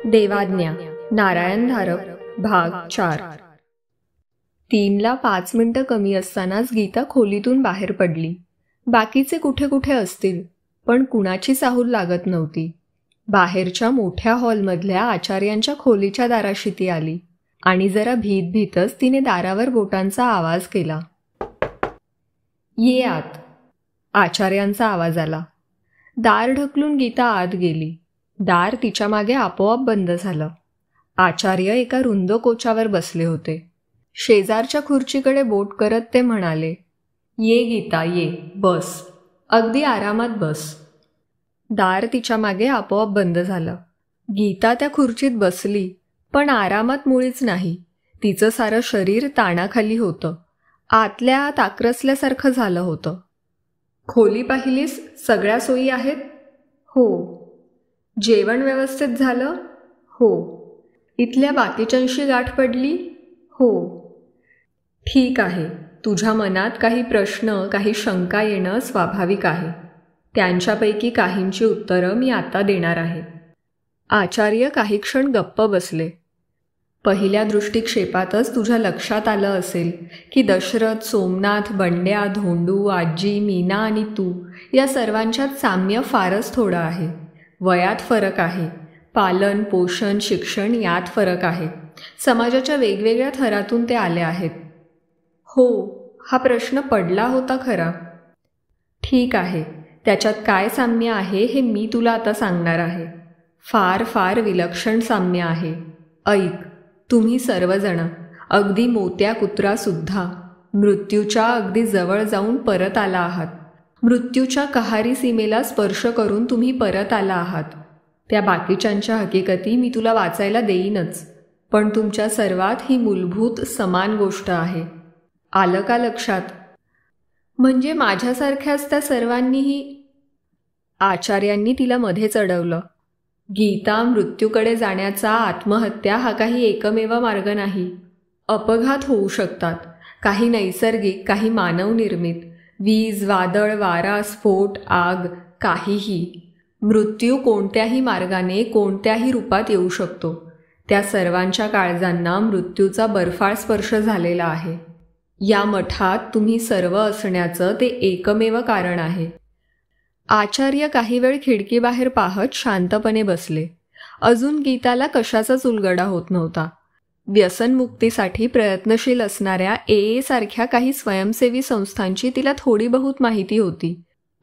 देवाज्ञा नारायण धारप भाग 4। 3ला 5 मिनिटं कमी असतानाच गीता खोलीतून बाहेर पडली। बाकीचे कुठे कुठे असतील, पण कुणाची चाहूल लागत नव्हती। बाहेरच्या मोठ्या हॉलमधल्या आचार्यांच्या खोलीच्या दाराशी ती आली आणि जरा भीतच तिने दारावर बोटांचा आवाज केला। ये आत, आचार्यांचा आवाज आला। दार ढकलून गीता आत गेली। दार तिच्या मागे आपोआप बंद झालं। आचार्य एका रुंद कोचावर बसले होते। शेजारच्या खुर्चीकडे बोट करत ते म्हणाले, ये गीता ये, बस, अगदी आरामात बस। दार तिच्या मागे आपोआप बंद झालं। गीता त्या खुर्चीत बसली, पण आरामात मुळीच नाही। तिचं सारं शरीर ताणाखाली होतं, आतल्या आत आक्रसल्यासारखं झालं होतं। खोली पाहिलीस, सगळ्या सोयी आहेत? हो। जेवण व्यवस्थित झालं? हो। इथल्या बाकीच्यांशी गाठ पडली? हो। ठीक आहे, तुझ्या मनात काही प्रश्न, काही शंका येणं स्वाभाविक आहे। त्यांच्यापैकी काहींची उत्तरं मी आता देणार आहे। आचार्य काही क्षण गप्प बसले। पहिल्या दृष्टिक्षेपातच तुझ्या लक्षात आलं असेल की दशरथ, सोमनाथ, बंड्या, धोंडू, आजी, मीना आणि तू या सर्वांच्यात साम्य फारच थोडं आहे। वयात फरक आहे, पालन, पोषण, शिक्षण यात फरक आहे। समाजाच्या वेगवेगळ्या थरातून ते आले आहेत। हो, हा प्रश्न पडला होता खरा। ठीक आहे, त्याच्यात काय साम्य आहे हे मी तुला आता सांगणार आहे। फार फार विलक्षण साम्य आहे। ऐक, तुम्ही सर्वजण, अगदी मोत्या कुत्रासुद्धा मृत्यूच्या अगदी जवळ जाऊन परत आला आहात। मृत्यूच्या कहारी सीमेला स्पर्श करून तुम्ही परत आला आहात। त्या बाकीच्यांच्या हकीकती मी तुला वाचायला देईनच, पण तुमच्या सर्वात ही मूलभूत समान गोष्ट आहे। आलं का लक्षात? म्हणजे माझ्यासारख्याच त्या सर्वांनीही? आचार्यांनी तिला मध्येच अडवलं। गीता, मृत्यूकडे जाण्याचा आत्महत्या हा काही एकमेव मार्ग नाही। अपघात होऊ शकतात, काही नैसर्गिक, काही मानवनिर्मित, वीज, वादळ, वारा, स्फोट, आग, काहीही। मृत्यू कोणत्याही मार्गाने, कोणत्याही रूपात येऊ शकतो। त्या सर्वांच्या काळजांना मृत्यूचा बर्फाळ स्पर्श झालेला आहे। या मठात तुम्ही सर्व असण्याचं ते एकमेव कारण आहे। आचार्य काही वेळ खिडकीबाहेर पाहत शांतपणे बसले। अजून गीताला कशाचाच उलगडा होत नव्हता। व्यसनमुक्तीसाठी प्रयत्नशील असणाऱ्या AA सारख्या काही स्वयंसेवी संस्थांची तिला थोडी बहुत माहिती होती।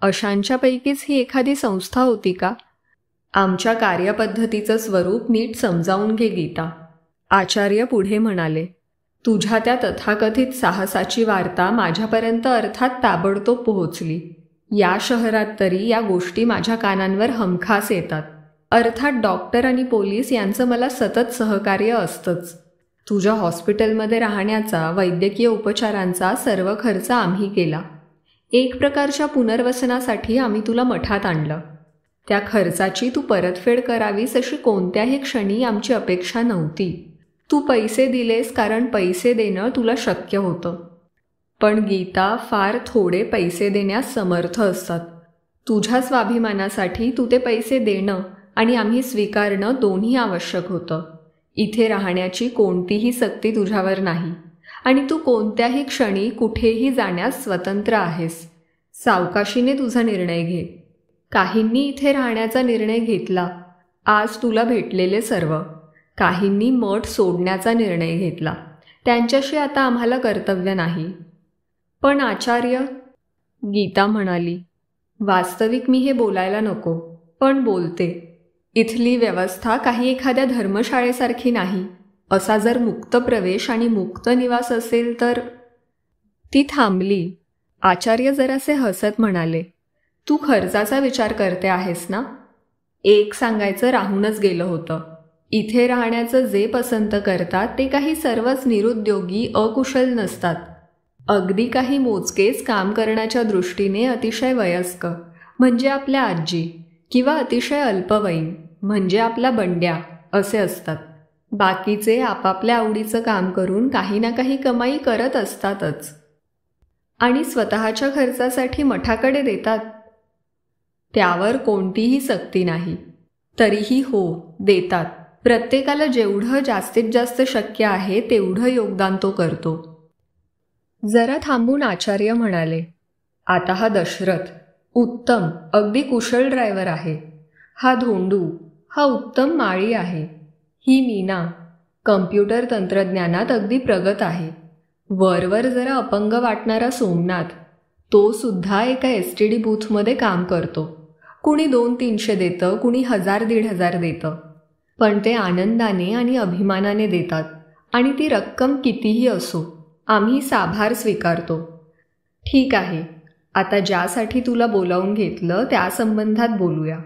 अशांच्यापैकीच ही एखादी संस्था होती का? आमच्या कार्यपद्धतीचं स्वरूप नीट समजावून घे गीता, आचार्य पुढे म्हणाले। तुझ्या त्या तथाकथित साहसाची वार्ता माझ्यापर्यंत अर्थात ताबडतोब पोहोचली। या शहरात तरी या गोष्टी माझ्या कानांवर हमखास येतात। अर्थात डॉक्टर आणि पोलीस यांचं मला सतत सहकार्य असतंच। तुझ्या हॉस्पिटलमध्ये राहण्याचा, वैद्यकीय उपचारांचा सर्व खर्च आम्ही केला। एक प्रकारच्या पुनर्वसनासाठी आम्ही तुला मठात आणलं। त्या खर्चाची तू परतफेड करावीस अशी कोणत्याही क्षणी आमची अपेक्षा नव्हती। तू पैसे दिलेस कारण पैसे देणं तुला शक्य होतं। पण गीता, फार थोडे पैसे देण्यास समर्थ असतात। तुझ्या स्वाभिमानासाठी तू ते पैसे देणं आणि आम्ही स्वीकारणं दोन्ही आवश्यक होतं। इथे राहण्याची कोणतीही सक्ती तुझ्यावर नाही आणि तू कोणत्याही क्षणी कुठेही जाण्यास स्वतंत्र आहेस। सावकाशीने तुझा निर्णय घे। काहींनी इथे राहण्याचा निर्णय घेतला, आज तुला भेटलेले सर्व। काहींनी मठ सोडण्याचा निर्णय घेतला, त्यांच्याशी आता आम्हाला कर्तव्य नाही। पण आचार्य, गीता म्हणाली, वास्तविक मी हे बोलायला नको, पण बोलते। इथली व्यवस्था काही एखाद्या धर्मशाळेसारखी नाही। असा जर मुक्त प्रवेश आणि मुक्त निवास असेल तर… ती थांबली। आचार्य जरासे हसत म्हणाले, तू खर्चाचा विचार करते आहेस ना? एक सांगायचं राहूनच गेलं होतं। इथे राहण्याचं जे पसंत करतात ते काही सर्वच निरुद्योगी, अकुशल नसतात। अगदी काही मोजकेच काम करण्याच्या दृष्टीने अतिशय वयस्क, म्हणजे आपल्या आजी, किंवा अतिशय अल्पवयीन, म्हणजे आपला बंड्या, असे असतात। बाकीचे आपापल्या आवडीचं काम करून काही ना काही कमाई करत असतातच आणि स्वतःच्या खर्चासाठी मठाकडे देतात। त्यावर कोणतीही सक्ती नाही। तरीही हो, देतात, प्रत्येकाला जेवढं जास्तीत जास्त शक्य आहे तेवढं योगदान तो करतो. जरा थांबून आचार्य म्हणाले, आता हा दशरथ उत्तम, अगदी कुशल ड्रायव्हर आहे. हा धोंडू, हा उत्तम माळी आहे. ही मीना कम्प्युटर तंत्रज्ञानात अगदी प्रगत आहे. वरवर जरा अपंग वाटणारा सोमनाथ, तो सुद्धा एका STD बूथमध्ये काम करतो. कुणी 200-300 देतं, कुणी 1000-1500 देतं, पण ते आनंदाने आणि अभिमानाने देतात. आणि ती रक्कम कितीही असो, आम्ही साभार स्वीकारतो. ठीक आहे, आता ज्यासाठी तुला बोलावून घेतलं त्या संबंधात बोलूया.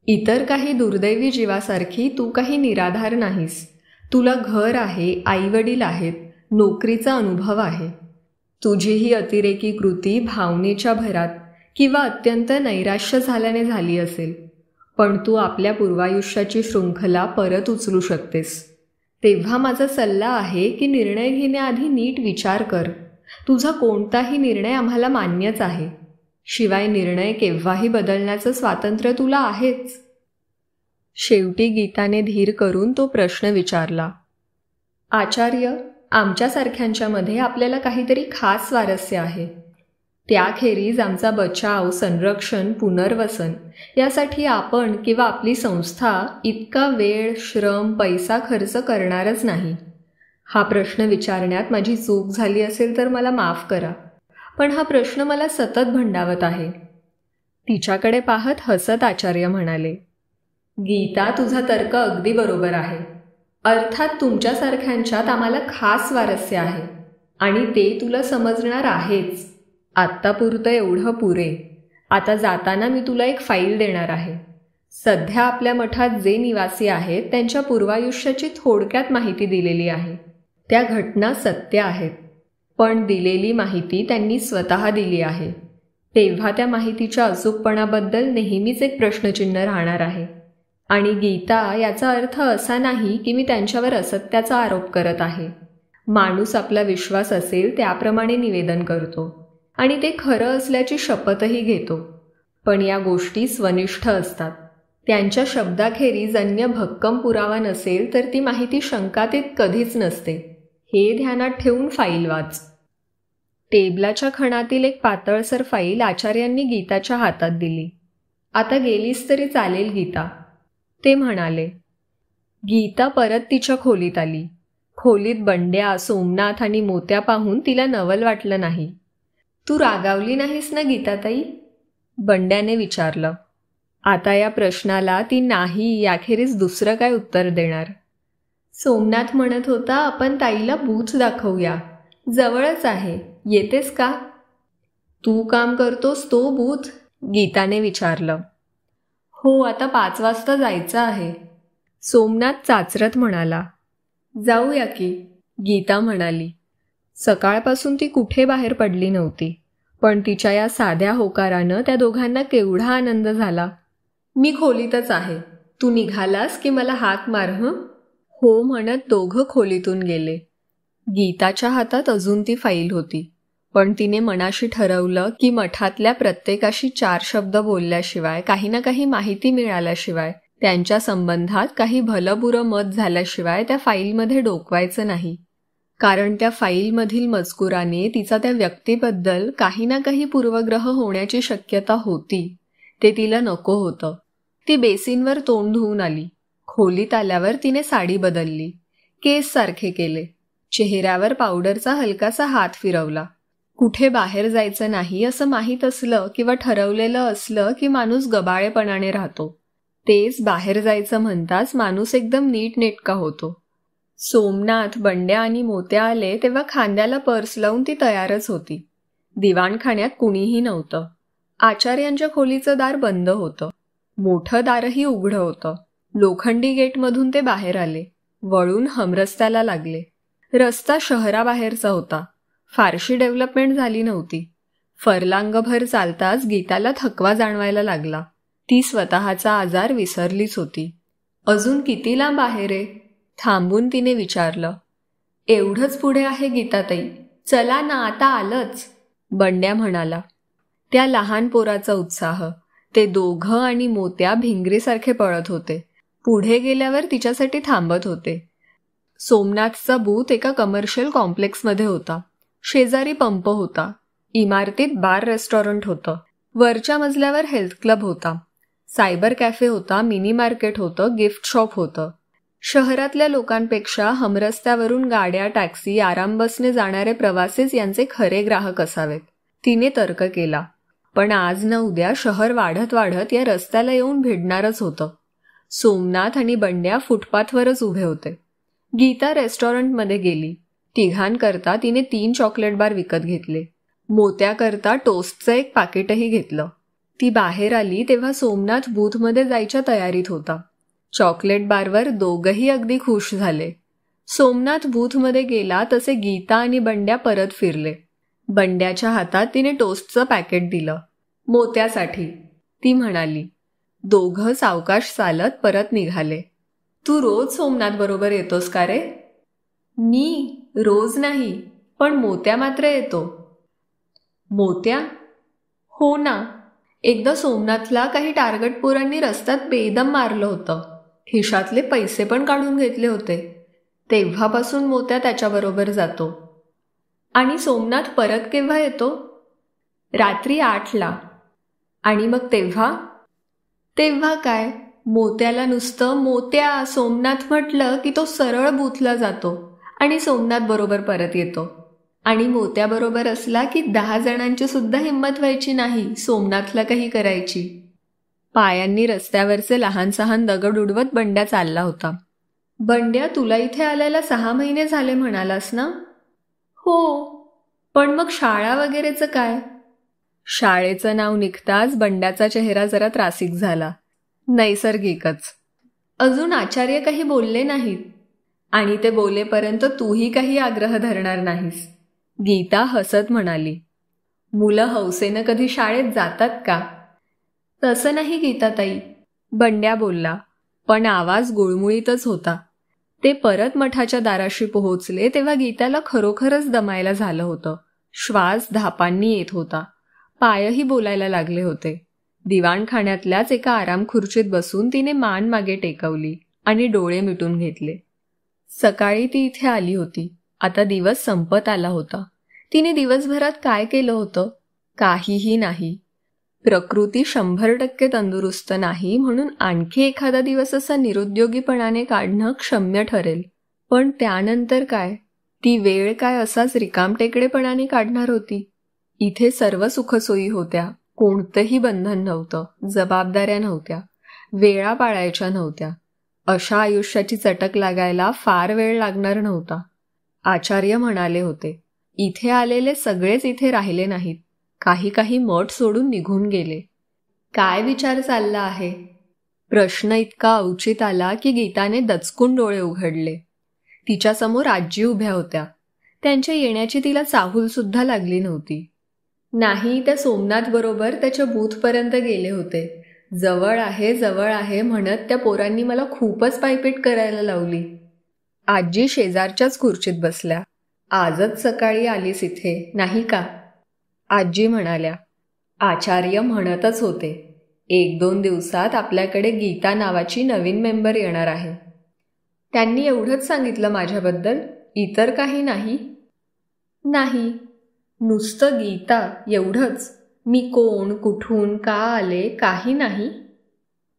इतर काही दुर्दैवी जीवासारखी तू काही निराधार नाहीस. तुला घर आहे, आईवडील आहेत, नोकरीचा अनुभव आहे. तुझी ही अतिरेकी कृती भावनेच्या भरात किंवा अत्यंत नैराश्य झाल्याने झाली असेल, पण तू आपल्या पूर्वायुष्याची शृंखला परत उचलू शकतेस. तेव्हा माझा सल्ला आहे की निर्णय घेण्याआधी नीट विचार कर. तुझा कोणताही निर्णय आम्हाला मान्यच आहे. शिवाय निर्णय केव्हाही बदलण्याचं स्वातंत्र्य तुला आहेच. शेवटी गीताने धीर करून तो प्रश्न विचारला, आचार्य, आमच्यासारख्यांच्यामध्ये आपल्याला काहीतरी खास स्वारस्य आहे. त्याखेरीज आमचा बचाव, संरक्षण, पुनर्वसन यासाठी आपण किंवा आपली संस्था इतका वेळ, श्रम, पैसा खर्च करणारच नाही. हा प्रश्न विचारण्यात माझी चूक झाली असेल तर मला माफ करा, पण हा प्रश्न मला सतत भंडावत आहे. तिच्याकडे पाहत हसत आचार्य म्हणाले, गीता, तुझा तर्क अगदी बरोबर आहे. अर्थात तुमच्यासारख्यांच्यात आम्हाला खास स्वारस्य आहे आणि ते तुला समजणार आहेच. आत्तापुरतं एवढं पुरे. आता जाताना मी तुला एक फाईल देणार आहे. सध्या आपल्या मठात जे निवासी आहेत त्यांच्या पूर्वायुष्याची थोडक्यात माहिती दिलेली आहे. त्या घटना सत्य आहेत, पण दिलेली माहिती त्यांनी स्वतः दिली आहे. तेव्हा त्या माहितीच्या अचूकपणाबद्दल नेहमीच एक प्रश्नचिन्ह राहणार आहे. आणि गीता, याचा अर्थ असा नाही की मी त्यांच्यावर असत्याचा आरोप करत आहे. माणूस आपला विश्वास असेल त्याप्रमाणे निवेदन करतो आणि ते खरं असल्याची शपथही घेतो. पण या गोष्टी स्वनिष्ठ असतात. त्यांच्या शब्दाखेरीज अन्य भक्कम पुरावा नसेल तर ती माहिती शंकातीत कधीच नसते. हे ध्यानात ठेवून फाईल वाच. टेबलाच्या खणातील एक पातळसर फाईल आचार्यांनी गीताच्या हातात दिली. आता गेलीस तरी चालेल गीता, ते म्हणाले. गीता परत तिच्या खोलीत आली. खोलीत बंड्या, सोमनाथ आणि मोत्या पाहून तिला नवल वाटलं नाही. तू रागावली नाहीस ना गीताताई? बंड्याने विचारलं. आता या प्रश्नाला ती नाही याखेरीज दुसरं काय उत्तर देणार? सोमनाथ म्हणत होता, आपण ताईला बूथ दाखवूया, जवळच आहे, येतेस का? तू काम करतोस तो बूथ? गीताने विचारलं. हो, आता 5 वाजता जायचं आहे, सोमनाथ चाचरत म्हणाला. जाऊया की, गीता म्हणाली. सकाळपासून ती कुठे बाहेर पडली नव्हती, पण तिच्या या साध्या होकारानं त्या दोघांना केवढा आनंद झाला. मी खोलीतच आहे, तू निघालास की मला हाक मार हं. हो म्हणत दोघं खोलीतून गेले. गीताच्या हातात अजून ती फाईल होती, पण तिने मनाशी ठरवलं की मठातल्या प्रत्येकाशी 4 शब्द बोलल्याशिवाय, काही ना काही माहिती मिळाल्याशिवाय, त्यांच्या संबंधात काही भलंबुरं मत झाल्याशिवाय त्या फाईलमध्ये डोकवायचं नाही. कारण त्या फाईलमधील मजकुराने तिचा त्या व्यक्तीबद्दल काही ना काही पूर्वग्रह होण्याची शक्यता होती. ते तिला नको होतं. ती बेसिनवर तोंड धुवून आली. खोलीत आल्यावर तिने साडी बदलली, केस सारखे केले, चेहऱ्यावर पावडरचा हलकासा हात फिरवला. कुठे बाहेर जायचं नाही असं माहीत असलं किंवा ठरवलेलं असलं की माणूस गबाळेपणाने राहतो. तेच बाहेर जायचं म्हणताच माणूस एकदम नीटनेटका होतो. सोमनाथ, बंड्या आणि मोत्या आले तेव्हा खांद्याला पर्स लावून ती तयारच होती. दिवाणखान्यात कुणीही नव्हतं. आचार्यांच्या खोलीचं दार बंद होतं. मोठं दारही उघडं होतं. लोखंडी गेटमधून ते बाहेर आले. वळून हमरस्त्याला लागले. रस्ता शहराबाहेरचा होता. फारशी डेव्हलपमेंट झाली नव्हती. फरलांगभर चालताच गीताला थकवा जाणवायला लागला. ती स्वतःचा आजार विसरलीच होती. अजून किती लांब आहे रे? थांबून तिने विचारलं. एवढंच पुढे आहे गीताताई, चला ना, आता आलंच, बंड्या म्हणाला. त्या लहान पोराचा उत्साह. ते दोघं आणि मोत्या भिंगरीसारखे पळत होते. पुढे गेल्यावर तिच्यासाठी थांबत होते. सोमनाथचा बूथ एका कमर्शियल कॉम्प्लेक्समध्ये होता. शेजारी पंप होता. इमारतीत बार रेस्टॉरंट होतं. वरच्या मजल्यावर हेल्थ क्लब होता. सायबर कॅफे होता. मिनी मार्केट होतं. गिफ्ट शॉप होतं. शहरातल्या लोकांपेक्षा हमरस्त्यावरून गाड्या, टॅक्सी, आराम बसने जाणारे प्रवासीच यांचे खरे ग्राहक असावेत, तिने तर्क केला. पण आज न उद्या शहर वाढत वाढत या रस्त्याला येऊन भिडणारच होतं. सोमनाथ आणि बंड्या फुटपाथवरच उभे होते. गीता रेस्टॉरंटमध्ये गेली. तिघांकरता तिने 3 चॉकलेट बार विकत घेतले. मोत्याकरता टोस्टचं एक पाकिटही घेतलं. ती बाहेर आली तेव्हा सोमनाथ बूथमध्ये जायच्या तयारीत होता. चॉकलेट बारवर दोघंही अगदी खुश झाले. सोमनाथ बूथमध्ये गेला तसे गीता आणि बंड्या परत फिरले. बंड्याच्या हातात तिने टोस्टचं पॅकेट दिलं. मोत्यासाठी, ती म्हणाली. दोघं सावकाश चालत परत निघाले. तू रोज सोमनाथ बरोबर येतोस का रे? मी रोज नाही, पण मोत्या मात्र येतो. मोत्या? हो ना. एकदा सोमनाथला काही टार्गट पोरांनी रस्त्यात बेदम मारलं होतं. खिशातले पैसे पण काढून घेतले होते. तेव्हापासून मोत्या त्याच्याबरोबर जातो. आणि सोमनाथ परत केव्हा येतो? रात्री 8ला. आणि मग तेव्हा? तेव्हा काय, मोत्याला नुसतं मोत्या सोमनाथ म्हटलं की तो सरळ बूथला जातो आणि सोमनाथ बरोबर परत येतो. आणि मोत्याबरोबर असला की 10 जणांची सुद्धा हिंमत व्हायची नाही सोमनाथला काही करायची. पायांनी रस्त्यावरचे लहान सहान दगड उडवत बंड्या चालला होता. बंड्या, तुला इथे आल्याला 6 महिने झाले म्हणालास ना? हो, पण मग शाळा वगैरेचं काय? शाळेचं नाव निघताच बंड्याचा चेहरा जरा त्रासिक झाला. नैसर्गिकच. अजून आचार्य काही बोलले नाहीत. आणि ते बोलेपर्यंत तूही काही आग्रह धरणार नाहीस, गीता हसत म्हणाली. मुलं हौसेनं कधी शाळेत जातात का? तसं नाही गीताताई, बंड्या बोलला, पण आवाज गुळमुळीतच होता. ते परत मठाच्या दाराशी पोहोचले तेव्हा गीताला खरोखरच दमायला झालं होतं. श्वास धापांनी येत होता. पायही बोलायला लागले होते. दिवाणखाण्यातल्याच एका आराम खुर्चीत बसून तिने मान मागे टेकवली आणि डोळे मिटून घेतले. सकाळी ती इथे आली होती. आता दिवस संपत आला होता. तिने दिवसभरात काय केलं होतं? काहीही नाही. प्रकृती 100% तंदुरुस्त नाही म्हणून आणखी एखादा दिवस असा निरुद्योगीपणाने काढणं क्षम्य ठरेल. पण त्यानंतर काय? ती वेळ काय असाच रिकामटेकडेपणाने काढणार होती? इथे सर्व सुखसोयी होत्या. कोणतंही बंधन नव्हतं. जबाबदाऱ्या नव्हत्या. वेळा पाळायच्या नव्हत्या. अशा आयुष्याची चटक लागायला फार वेळ लागणार नव्हता. आचार्य म्हणाले होते. इथे आलेले सगळेच इथे राहिले नाहीत. काही मठ सोडून निघून गेले. काय विचार चालला आहे? प्रश्न इतका औचित आला की गीताने दचकून डोळे उघडले. तिच्यासमोर आजी उभ्या होत्या. त्यांच्या येण्याची तिला चाहूल सुद्धा लागली नव्हती. नाही, त्या सोमनाथ बरोबर त्याच्या बूथपर्यंत गेले होते. जवळ आहे म्हणत त्या पोरांनी मला खूपच पायपीट करायला लावली. आजी शेजारच्याच खुर्चीत बसल्या. आजच सकाळी आलीस इथे, नाही का? आजी म्हणाल्या. आचार्य म्हणतच होते, 1-2 दिवसात आपल्याकडे गीता नावाची नवीन मेंबर येणार आहे. त्यांनी एवढंच सांगितलं माझ्याबद्दल, इतर काही नाही? नाही, नुसतं गीता एवढंच. मी कोण, कुठून, का आले, काही नाही.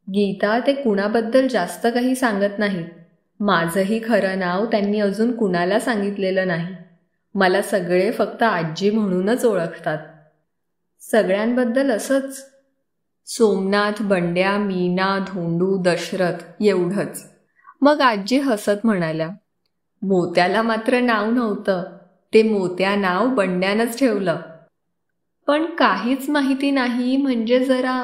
गीता, ते कुणाबद्दल जास्त काही सांगत नाहीत. माझंही खरं नाव त्यांनी अजून कुणाला सांगितलेलं नाही. मला सगळे फक्त आजी म्हणूनच ओळखतात. सगळ्यांबद्दल असंच? सोमनाथ, बंड्या, मीना, धोंडू, दशरथ एवढंच. मग आजी हसत म्हणाल्या. मोत्याला मात्र नाव नव्हतं. ते मोत्या नाव बंड्यानंच ठेवलं. पण काहीच माहिती नाही म्हणजे जरा.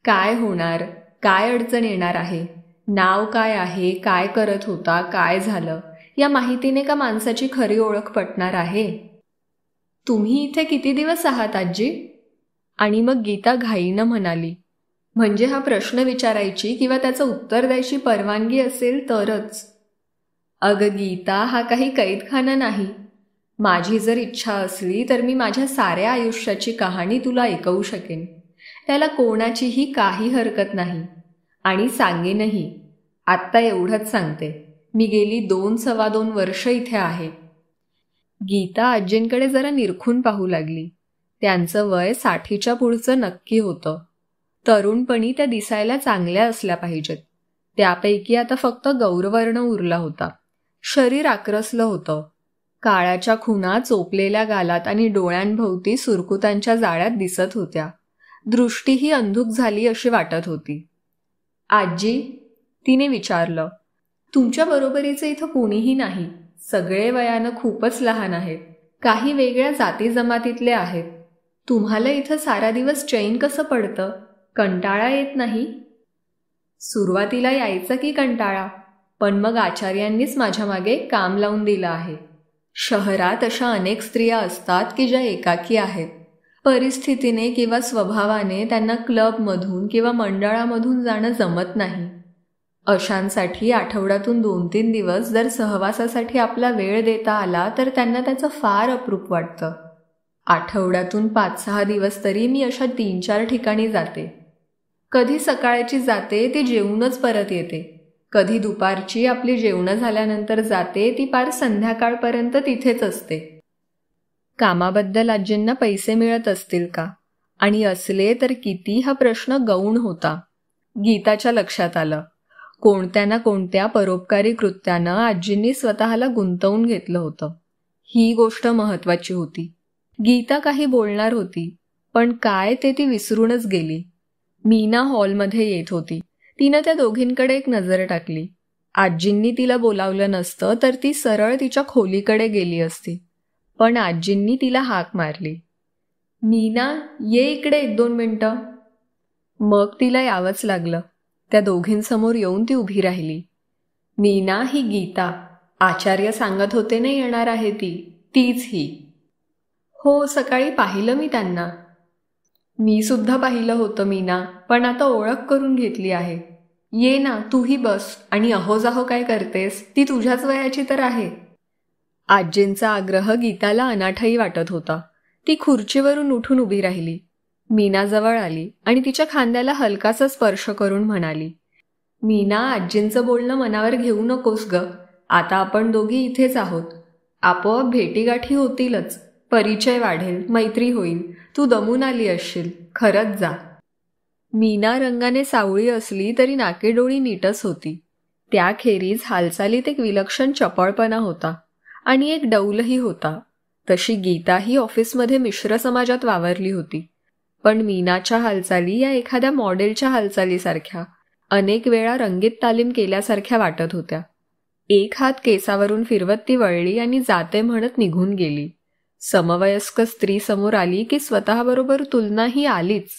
काय होणार? काय अडचण येणार आहे? नाव काय आहे? काय करत होता? काय झालं? या माहितीने का माणसाची खरी ओळख पटणार आहे? तुम्ही इथे किती दिवस आहात आजी? आणि मग गीता घाईनं म्हणाली. म्हणजे हा प्रश्न विचारायची किंवा त्याचं उत्तर द्यायची परवानगी असेल तरच. अगं गीता, हा काही कैदखाना नाही. माझी जर इच्छा असली तर मी माझ्या साऱ्या आयुष्याची कहाणी तुला ऐकवू शकेन. त्याला कोणाचीही काही हरकत नाही. आणि सांगेनही. आत्ता एवढंच सांगते, मी गेली 2-2.25 वर्ष इथे आहे. गीता आजींकडे जरा निरखून पाहू लागली. त्यांचं वय 60च्या पुढचं नक्की होतं. तरुणपणी त्या दिसायला चांगल्या असल्या पाहिजेत. त्यापैकी आता फक्त गौरवर्ण उरला होता. शरीर आक्रसलं होतं. काळाच्या खुणा चोपलेल्या गालात आणि डोळ्यांभोवती सुरकुतांच्या जाळ्यात दिसत होत्या. दृष्टीही अंधुक झाली अशी वाटत होती. आजी, तिने विचारलं, तुमच्या बरोबरीचे इथं कोणीही नाही. सगळे वयानं खूपच लहान आहेत. काही वेगळ्या जाती जमातीतले आहेत. तुम्हाला इथं सारा दिवस चैन कसं पडतं? कंटाळा येत नाही? सुरुवातीला यायचा की कंटाळा, पण मग आचार्यांनीच माझ्या मागे काम लावून दिलं आहे. शहरात अशा अनेक स्त्रिया असतात की ज्या एकाकी आहेत. परिस्थितीने किंवा स्वभावाने त्यांना क्लबमधून किंवा मंडळामधून जाणं जमत नाही. अशांसाठी आठवड्यातून 2-3 दिवस जर सहवासासाठी आपला वेळ देता आला तर त्यांना त्याचं फार अप्रूप वाटतं. आठवड्यातून 5-6 दिवस तरी मी अशा 3-4 ठिकाणी जाते. कधी सकाळची जाते, ती जेवूनच परत येते. कधी दुपारची आपली जेवणं झाल्यानंतर जाते, ती पार संध्याकाळपर्यंत तिथेच असते. कामाबद्दल आजींना पैसे मिळत असतील का? आणि असले तर किती, हा प्रश्न गौण होता. गीताच्या लक्षात आलं. कोणत्या ना कोणत्या परोपकारी कृत्यानं आजींनी स्वतःला गुंतवून घेतलं होतं. ही गोष्ट महत्वाची होती. गीता काही बोलणार होती, पण काय ते ती विसरूनच गेली. मीना हॉलमध्ये येत होती. तिनं त्या दोघींकडे एक नजर टाकली. आजींनी तिला बोलावलं नसतं तर ती सरळ तिच्या खोलीकडे गेली असती. पण आजींनी तिला हाक मारली. मीना, ये इकडे 1-2 मिनिटं. मग तिला यावंच लागलं. त्या दोघींसमोर येऊन ती उभी राहिली. मीना, ही गीता. आचार्य सांगत होते ना येणार आहे ती. तीच ही. हो, सकाळी पाहिलं मी त्यांना. मी सुद्धा पाहिलं होतं मीना, पण आता ओळख करून घेतली आहे. ये ना, तूही बस. आणि अहोजाहो काय करतेस? ती तुझ्याच वयाची तर आहे. आजींचा आग्रह गीताला अनाठाई वाटत होता. ती खुर्चीवरून उठून उभी राहिली. मीना जवळ आली आणि तिच्या खांद्याला हलकासा स्पर्श करून म्हणाली, मीना, आजींचं बोलणं मनावर घेऊ नकोस ग. आता आपण दोघी इथेच आहोत. आपोआप भेटीगाठी होतीलच. परिचय वाढेल, मैत्री होईल. तू दमून आली असशील. खरंच जा. मीना रंगाने सावळी असली तरी नाकेडोळी नीटच होती. त्याखेरीज हालचालीत एक विलक्षण चपळपणा होता आणि एक डौलही होता. तशी गीताही ऑफिसमध्ये मिश्र समाजात वावरली होती. पण मीनाच्या हालचाली या एखाद्या मॉडेलच्या हालचालीसारख्या, अनेक वेळा रंगीत तालीम केल्यासारख्या वाटत होत्या. एक हात केसावरून फिरवत ती वळली आणि जाते म्हणत निघून गेली. समवयस्क स्त्री समोर आली की स्वतःबरोबर तुलनाही आलीच.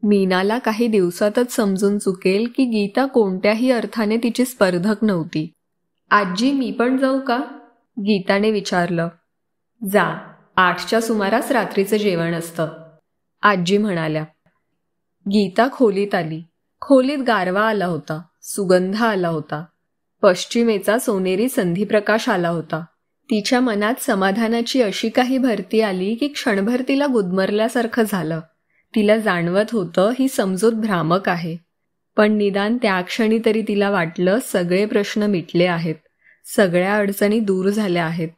मीनाला काही दिवसातच समजून चुकेल की गीता कोणत्याही अर्थाने तिची स्पर्धक नव्हती. आजी, मी पण जाऊ का? गीताने विचारलं. जा, 8च्या सुमारास रात्रीचं जेवण असतं, आजी म्हणाल्या. गीता खोलीत आली. खोलीत गारवा आला होता. सुगंध आला होता. पश्चिमेचा सोनेरी संधिप्रकाश आला होता. तिच्या मनात समाधानाची अशी काही भरती आली की क्षणभर तिला गुदमरल्यासारखं झालं. तिला जाणवत होतं ही समजूत भ्रामक आहे. पण निदान त्या क्षणी तरी तिला वाटलं सगळे प्रश्न मिटले आहेत. सगळ्या अडचणी दूर झाल्या आहेत.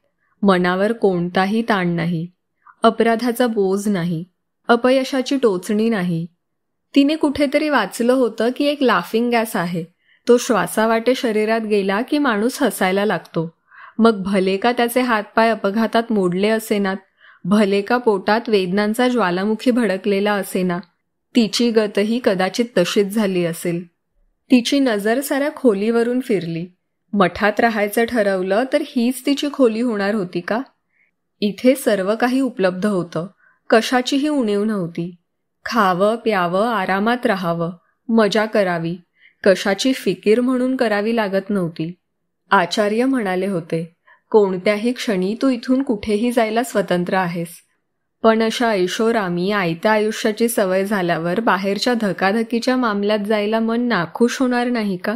मनावर कोणताही ताण नाही. अपराधाचा बोज नाही. अपयशाची टोचणी नाही. तिने कुठेतरी वाचलं होतं की एक लाफिंग गॅस आहे. तो श्वासावाटे शरीरात गेला की माणूस हसायला लागतो. मग भले का त्याचे हातपाय अपघातात मोडले असेनात, भले का पोटात वेदनांचा ज्वालामुखी भडकलेला असेना, तिची गतही कदाचित तशीच झाली असेल. तिची नजर साऱ्या खोलीवरून फिरली. मठात राहायचं ठरवलं तर हीच तिची खोली होणार होती का? इथे सर्व काही उपलब्ध होतं. कशाचीही उणीव नव्हती. खावं, प्यावं, आरामात राहावं, मजा करावी. कशाची फिकीर म्हणून करावी लागत नव्हती. आचार्य म्हणाले होते, कोणत्याही क्षणी तू इथून कुठेही जायला स्वतंत्र आहेस. पण अशा ऐशोरामी आयत्या आयुष्याची सवय झाल्यावर बाहेरच्या धकाधकीच्या मामल्यात जायला मन नाखुश होणार नाही का?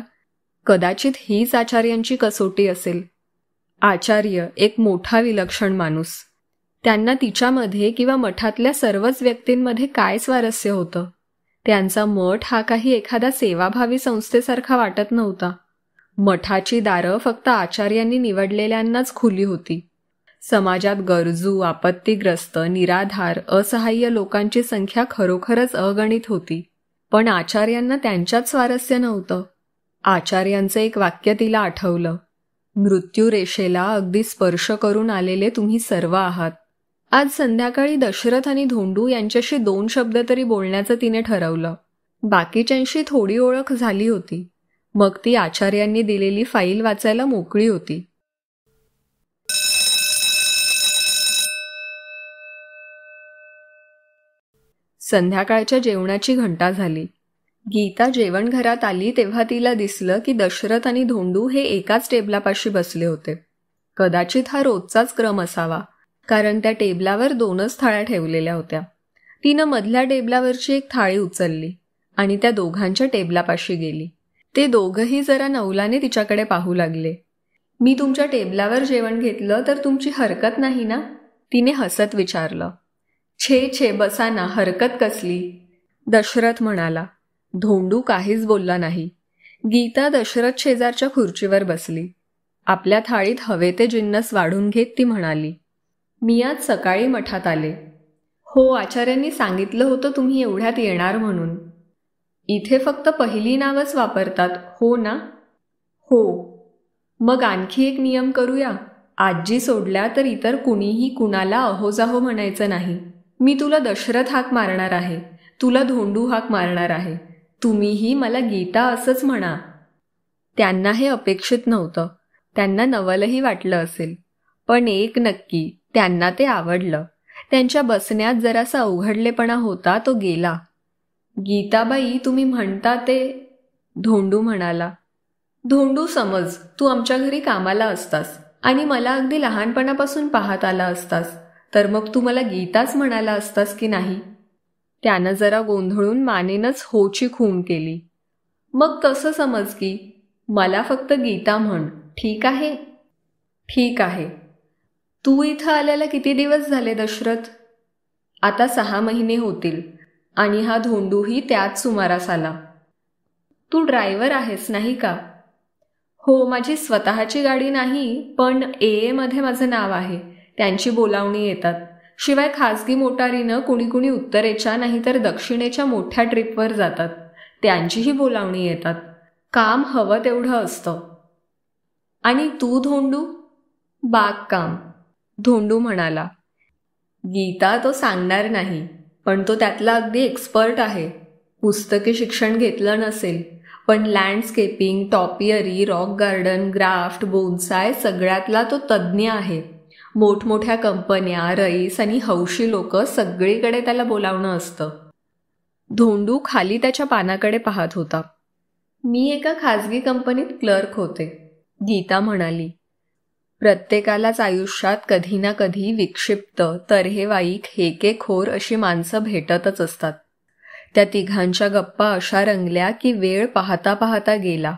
कदाचित हीच आचार्यांची कसोटी असेल. आचार्य एक मोठा विलक्षण माणूस. त्यांना तिच्यामध्ये किंवा मठातल्या सर्वच व्यक्तींमध्ये काय स्वारस्य होतं? त्यांचा मठ हा काही एखादा सेवाभावी संस्थेसारखा वाटत नव्हता. मठाची दारं फक्त आचार्यांनी निवडलेल्यांनाच खुली होती. समाजात गरजू, आपत्तीग्रस्त, निराधार, असहाय्य लोकांची संख्या खरोखरच अगणित होती. पण आचार्यांना त्यांच्यात स्वारस्य नव्हतं. आचार्यांचं एक वाक्य तिला आठवलं. मृत्यूरेषेला अगदी स्पर्श करून आलेले तुम्ही सर्व आहात. आज संध्याकाळी दशरथ आणि धोंडू यांच्याशी 2 शब्द तरी बोलण्याचं तिने ठरवलं. बाकीच्यांशी थोडी ओळख झाली होती. मग ती आचार्यांनी दिलेली फाईल वाचायला मोकळी होती. संध्याकाळच्या जेवणाची घंटा झाली. गीता जेवणघरात आली तेव्हा तिला दिसलं की दशरथ आणि धोंडू हे एकाच टेबलापाशी बसले होते. कदाचित हा रोजचाच क्रम असावा, कारण त्या टेबलावर 2च थाळ्या ठेवलेल्या होत्या. तिनं मधल्या टेबलावरची एक थाळी उचलली आणि त्या दोघांच्या टेबलापाशी गेली. ते दोघंही जरा नवलाने तिच्याकडे पाहू लागले. मी तुमच्या टेबलावर जेवण घेतलं तर तुमची हरकत नाही ना? तिने हसत विचारलं. छे छे, बसा ना, हरकत कसली? दशरथ म्हणाला. धोंडू काहीच बोलला नाही. गीता दशरथ शेजारच्या खुर्चीवर बसली. आपल्या थाळीत हवे ते जिन्नस वाढून घेत ती म्हणाली, मी आज सकाळी मठात आले. हो, आचार्यांनी सांगितलं होतं तुम्ही एवढ्यात येणार म्हणून. इथे फक्त पहिली नावच वापरतात, हो ना? हो. मग आणखी एक नियम करूया. आजी सोडल्या तर इतर कुणीही कुणाला अहोजाहो म्हणायचं नाही. मी तुला दशरथ हाक मारणार आहे, तुला धोंडू हाक मारणार आहे. तुम्हीही मला गीता असंच म्हणा. त्यांना हे अपेक्षित नव्हतं. त्यांना नवलही वाटलं असेल. पण एक नक्की, त्यांना ते आवडलं. त्यांच्या बसण्यात जरासा अवघडलेपणा होता, तो गेला. गीताबाई, तुम्ही म्हणता ते, धोंडू म्हणाला. धोंडू, समज तू आमच्या घरी कामाला असतास आणि मला अगदी लहानपणापासून पाहत आला असतास, तर मग तू मला गीताच म्हणाला असतास की नाही? त्यानं जरा गोंधळून मानेनच होची खूण केली. मग तसं समज की मला फक्त गीता म्हण, ठीक आहे? ठीक आहे. तू इथं आल्याला किती दिवस झाले दशरथ? आता 6 महिने होतील आणि हा धोंडूही त्याच सुमारास आला. तू ड्रायव्हर आहेस नाही का? हो, माझी स्वतःची गाडी नाही, पण AA मध्ये माझं नाव आहे. त्यांची बोलावणी येतात. शिवाय खासगी मोटारीनं कुणी कुणी उत्तरेच्या नाहीतर दक्षिणेच्या मोठ्या ट्रिपवर जातात. त्यांचीही बोलावणी येतात. काम हवं तेवढं असतं. आणि तू धोंडू? बागकाम, धोंडू म्हणाला. गीता, तो सांगणार नाही, पण तो त्यातला अगदी एक्सपर्ट आहे. पुस्तकी शिक्षण घेतलं नसेल, पण landscaping, topiary, rock garden, graft, bonsai सगळ्यातला तो तज्ज्ञ आहे. मोठमोठ्या कंपन्या, रईस आणि हौशी लोक सगळीकडे त्याला बोलावणं असतं. धोंडू खाली त्याच्या पानाकडे पाहत होता. मी एका खाजगी कंपनीत क्लर्क होते, गीता म्हणाली. प्रत्येकालाच आयुष्यात कधी ना कधी विक्षिप्त, तऱ्हेवाईक, हेकेखोर अशी माणसं भेटतच असतात. त्या तिघांच्या गप्पा अशा रंगल्या की वेळ पाहता पाहता गेला.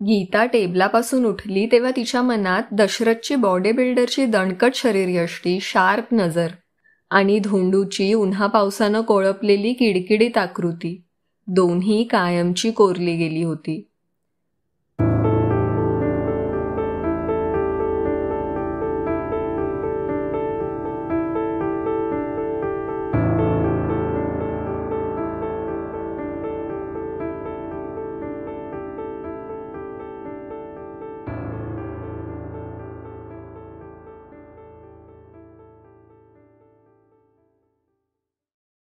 गीता टेबलापासून उठली तेव्हा तिच्या मनात दशरथची बॉडी बिल्डरची दणकट शरीरयष्टी, शार्प नजर आणि धोंडूची उन्हा पावसानं कोळपलेली किडकिडीत आकृती, दोन्ही कायमची कोरली गेली होती.